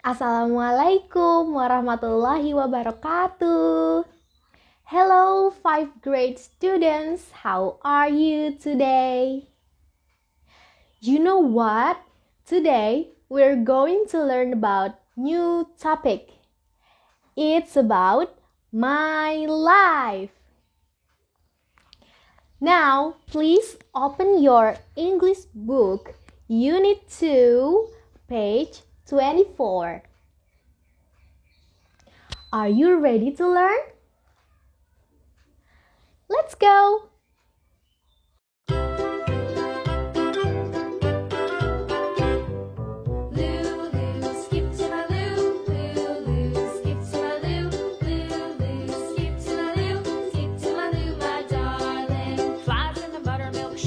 Assalamualaikum warahmatullahi wabarakatuh. Hello, 5th grade students. How are you today? You know what? Today, we're going to learn about new topic. It's about my life. Now, please open your English book, Unit 2, page 24. Are you ready to learn? Let's go!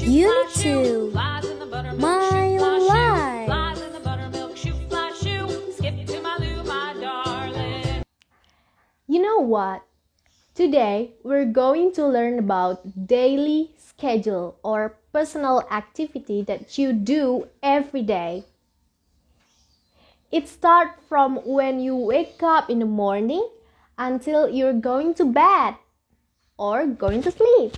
Unit 2, My Life. You know what? Today, we're going to learn about daily schedule or personal activity that you do every day. It starts from when you wake up in the morning until you're going to bed or going to sleep.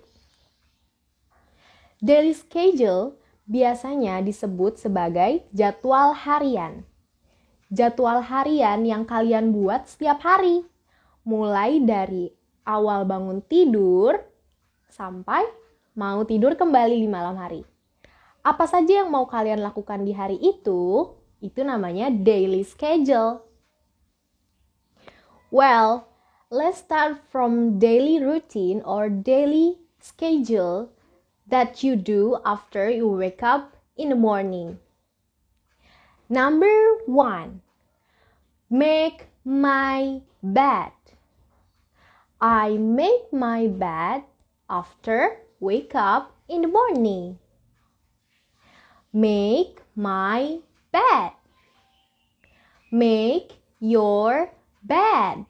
Daily schedule biasanya disebut sebagai jadwal harian. Jadwal harian yang kalian buat setiap hari, mulai dari awal bangun tidur sampai mau tidur kembali di malam hari. Apa saja yang mau kalian lakukan di hari itu namanya daily schedule. Well, let's start from daily routine or daily schedule that you do after you wake up in the morning. Number 1, make my bed. I make my bed after wake up in the morning. Make my bed. Make your bed.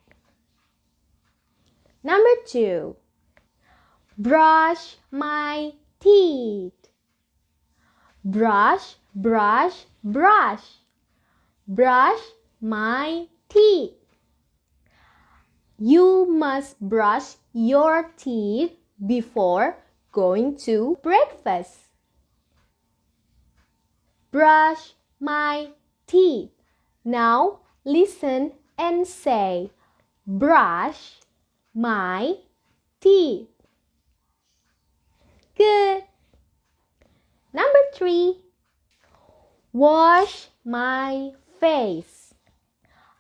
Number 2, brush my teeth. Brush, brush, brush. Brush my teeth. You must brush your teeth before going to breakfast. Brush my teeth. Now listen and say, brush my teeth. Good. Number 3, wash my face.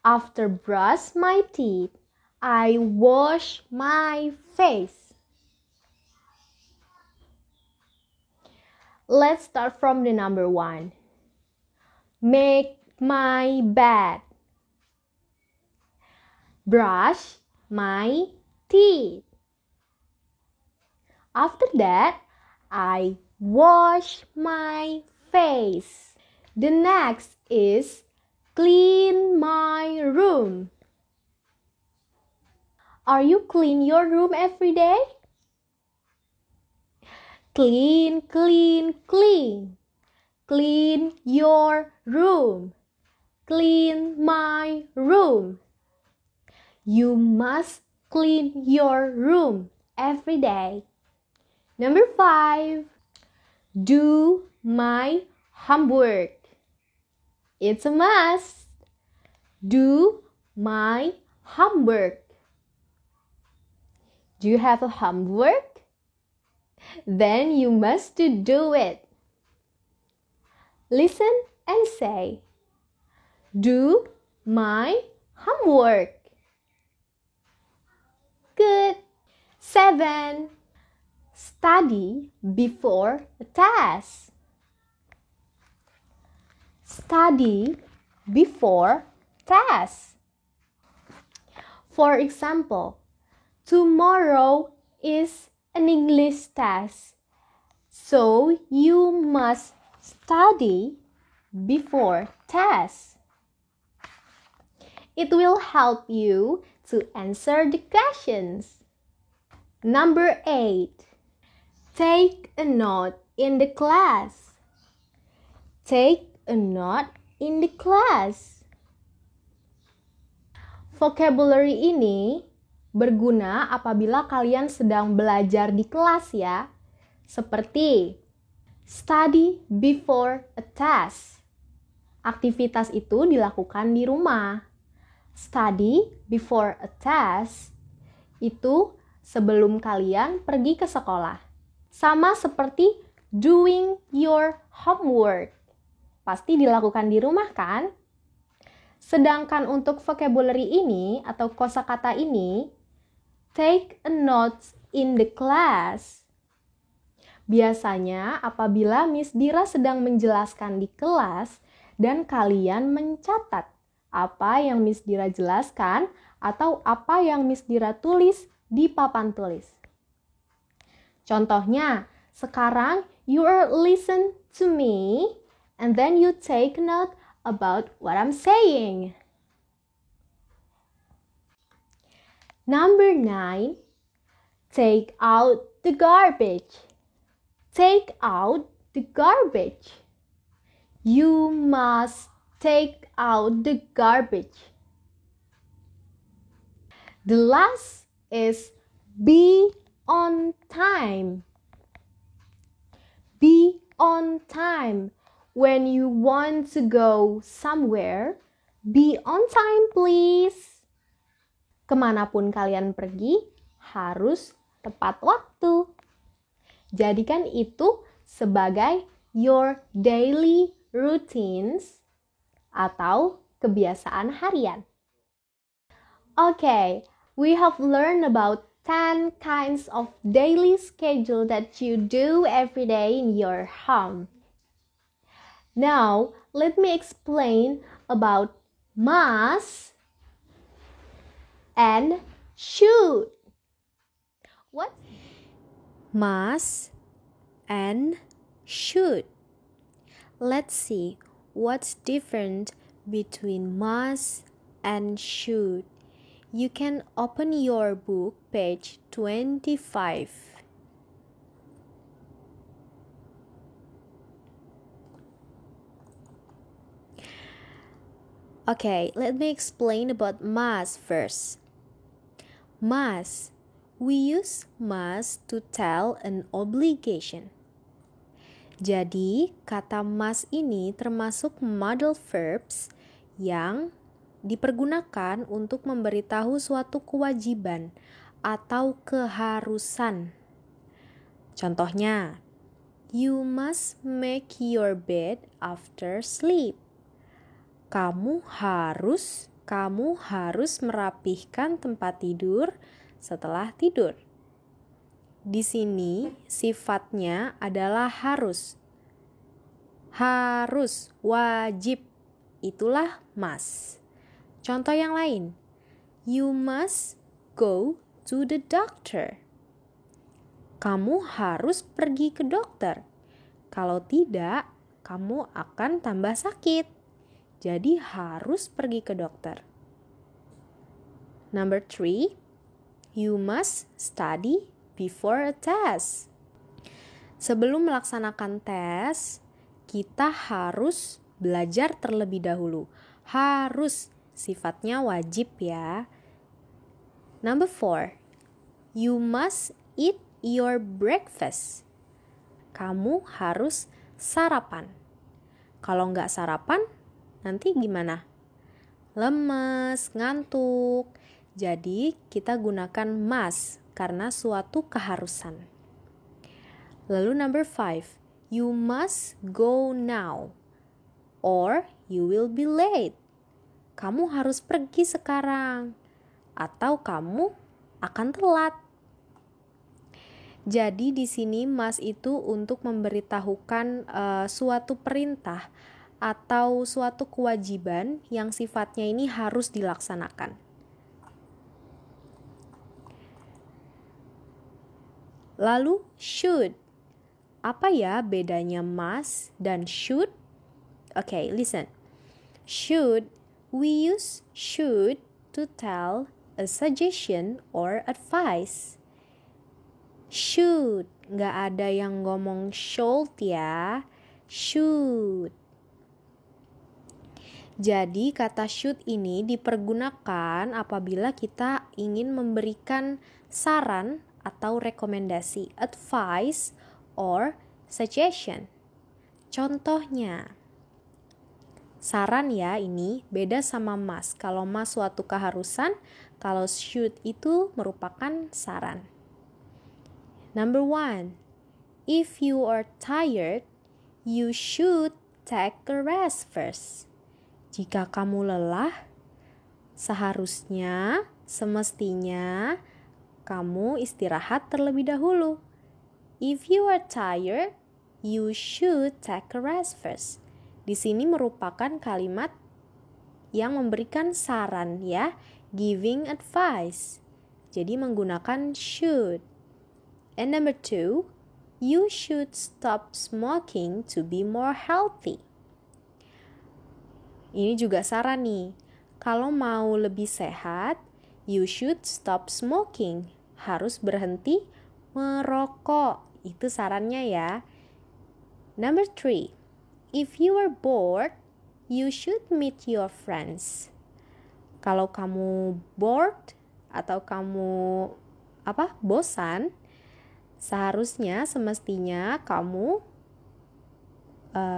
After brush my teeth, I wash my face. Let's start from the number 1. Make my bed. Brush my teeth. After that, I wash my face. The next is clean my room. Are you clean your room every day? Clean, clean, clean. Clean your room. Clean my room. You must clean your room every day. Number 5, do my homework. It's a must. Do my homework. Do you have a homework? Then you must do it. Listen and say, do my homework. Good. 7, study before a test. Study before test. For example, tomorrow is an English test, so you must study before test. It will help you to answer the questions. Number 8, take a note in the class. Take a note in the class. vocabulary ini berguna apabila kalian sedang belajar di kelas ya. Seperti study before a test. Aktivitas itu dilakukan di rumah. Study before a test itu sebelum kalian pergi ke sekolah. Sama seperti doing your homework. Pasti dilakukan di rumah kan? Sedangkan untuk vocabulary ini atau kosakata ini, take a note in the class. Biasanya apabila Miss Dira sedang menjelaskan di kelas dan kalian mencatat apa yang Miss Dira jelaskan atau apa yang Miss Dira tulis di papan tulis. Contohnya, sekarang you are listen to me and then you take note about what I'm saying. Number 9, take out the garbage. Take out the garbage. You must take out the garbage. The last is be on time. Be on time. When you want to go somewhere, be on time please. Kemanapun kalian pergi, harus tepat waktu. Jadikan itu sebagai your daily routines atau kebiasaan harian. Okay, we have learned about 10 kinds of daily schedule that you do every day in your home. Now, let me explain about must and should. What? Must and should. Let's see what's different between must and should. You can open your book, page 25. Okay, let me explain about must first. Must. We use must to tell an obligation. Jadi, kata must ini termasuk modal verbs yang dipergunakan untuk memberitahu suatu kewajiban atau keharusan. Contohnya, you must make your bed after sleep. Kamu harus merapihkan tempat tidur setelah tidur. Di sini sifatnya adalah harus. Harus, wajib. Itulah must. Contoh yang lain. You must go to the doctor. Kamu harus pergi ke dokter. Kalau tidak, kamu akan tambah sakit. Jadi harus pergi ke dokter. Number 3, you must study before a test. Sebelum melaksanakan tes, kita harus belajar terlebih dahulu. Harus, sifatnya wajib ya. Number 4, you must eat your breakfast. Kamu harus sarapan. Kalau nggak sarapan, nanti gimana? Lemes, ngantuk. Jadi kita gunakan must karena suatu keharusan. Lalu number 5, you must go now or you will be late. Kamu harus pergi sekarang atau kamu akan telat. Jadi di sini must itu untuk memberitahukan suatu perintah atau suatu kewajiban yang sifatnya ini harus dilaksanakan. Lalu should. Apa ya bedanya must dan should? Okay, listen. Should, we use should to tell a suggestion or advice. Should, nggak ada yang ngomong should ya. Should. Jadi kata should ini dipergunakan apabila kita ingin memberikan saran atau rekomendasi, advice or suggestion. Contohnya, saran ya ini beda sama must. Kalau must suatu keharusan, kalau should itu merupakan saran. Number 1, if you are tired, you should take a rest first. Jika kamu lelah, seharusnya, semestinya, kamu istirahat terlebih dahulu. If you are tired, you should take a rest first. Di sini merupakan kalimat yang memberikan saran ya, giving advice. Jadi menggunakan should. And number 2, you should stop smoking to be more healthy. Ini juga saran nih. Kalau mau lebih sehat, you should stop smoking. Harus berhenti merokok. Itu sarannya ya. Number 3, if you are bored, you should meet your friends. Kalau kamu bored atau kamu bosan, seharusnya semestinya kamu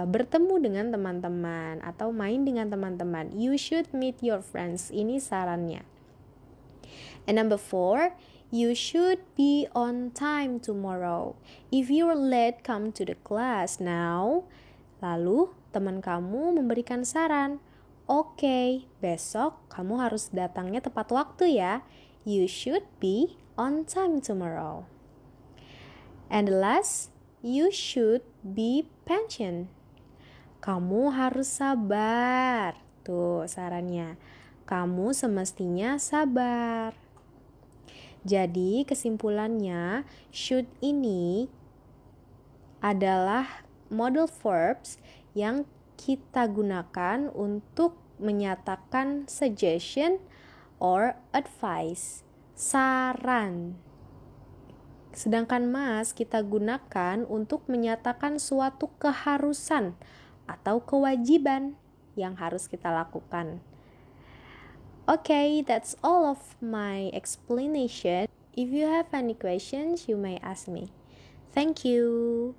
bertemu dengan teman-teman atau main dengan teman-teman. You should meet your friends. Ini sarannya. And number 4, you should be on time tomorrow. If you're late, come to the class now. Lalu teman kamu memberikan saran. Oke, besok kamu harus datangnya tepat waktu ya. You should be on time tomorrow. And the last, you should be patient. Kamu harus sabar. Tuh sarannya. Kamu semestinya sabar. Jadi kesimpulannya, should ini adalah modal verbs yang kita gunakan untuk menyatakan suggestion or advice, saran. Sedangkan must kita gunakan untuk menyatakan suatu keharusan atau kewajiban yang harus kita lakukan. Okay, that's all of my explanation. If you have any questions, you may ask me. Thank you.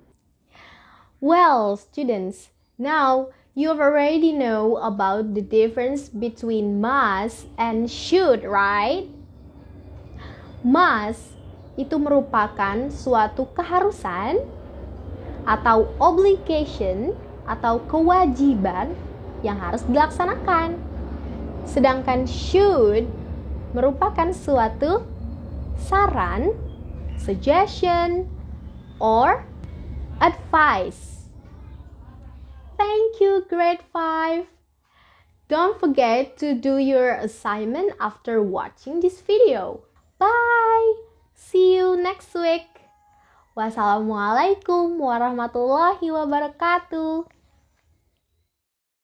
Well, students, now you already know about the difference between must and should, right? Must itu merupakan suatu keharusan atau obligation atau kewajiban yang harus dilaksanakan. Sedangkan should merupakan suatu saran, suggestion, or advice. Thank you, grade 5. Don't forget to do your assignment after watching this video. Bye! See you next week. Wassalamualaikum warahmatullahi wabarakatuh.